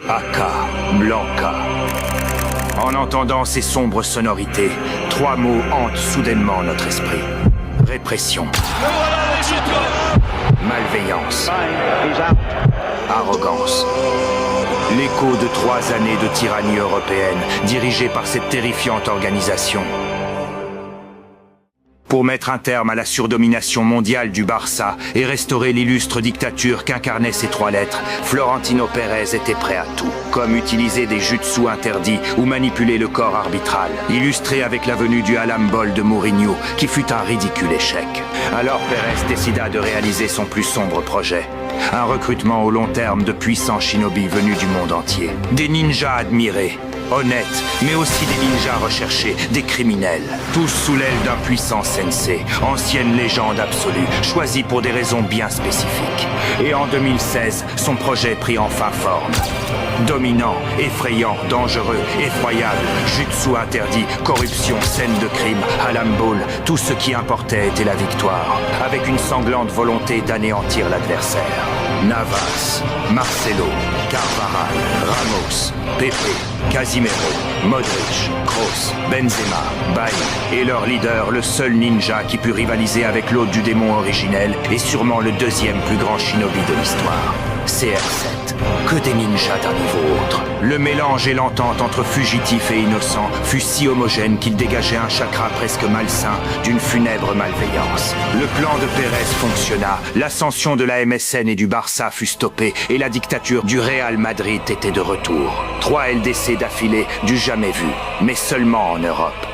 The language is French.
Aka, Blanca. En entendant ces sombres sonorités, trois mots hantent soudainement notre esprit. Répression. Malveillance. Arrogance. L'écho de 3 années de tyrannie européenne, dirigée par cette terrifiante organisation. Pour mettre un terme à la surdomination mondiale du Barça et restaurer l'illustre dictature qu'incarnaient ces 3 lettres, Florentino Pérez était prêt à tout. Comme utiliser des jutsu interdits ou manipuler le corps arbitral, illustré avec la venue du Alambol de Mourinho, qui fut un ridicule échec. Alors Pérez décida de réaliser son plus sombre projet. Un recrutement au long terme de puissants shinobi venus du monde entier. Des ninjas admirés, honnêtes, mais aussi des ninjas recherchés, des criminels. Tous sous l'aile d'un puissant sensei, ancienne légende absolue, choisi pour des raisons bien spécifiques. Et en 2016, son projet prit enfin forme. Dominant, effrayant, dangereux, effroyable, jutsu interdit, corruption, scène de crime, Alambol, tout ce qui importait était la victoire, avec une sanglante volonté d'anéantir l'adversaire. Navas, Marcelo, Carvajal, Ramos, Pepe, Casimiro, Modric, Kroos, Benzema, Bailly et leur leader, le seul ninja qui put rivaliser avec l'hôte du démon originel et sûrement le 2e plus grand shinobi de l'histoire. CR7, que des ninjas d'un niveau autre. Le mélange et l'entente entre fugitifs et innocents fut si homogène qu'il dégageait un chakra presque malsain d'une funèbre malveillance. Le plan de Pérez fonctionna, l'ascension de la MSN et du Barça fut stoppée et la dictature du Real Madrid était de retour. 3 LDC d'affilée du jamais vu, mais seulement en Europe.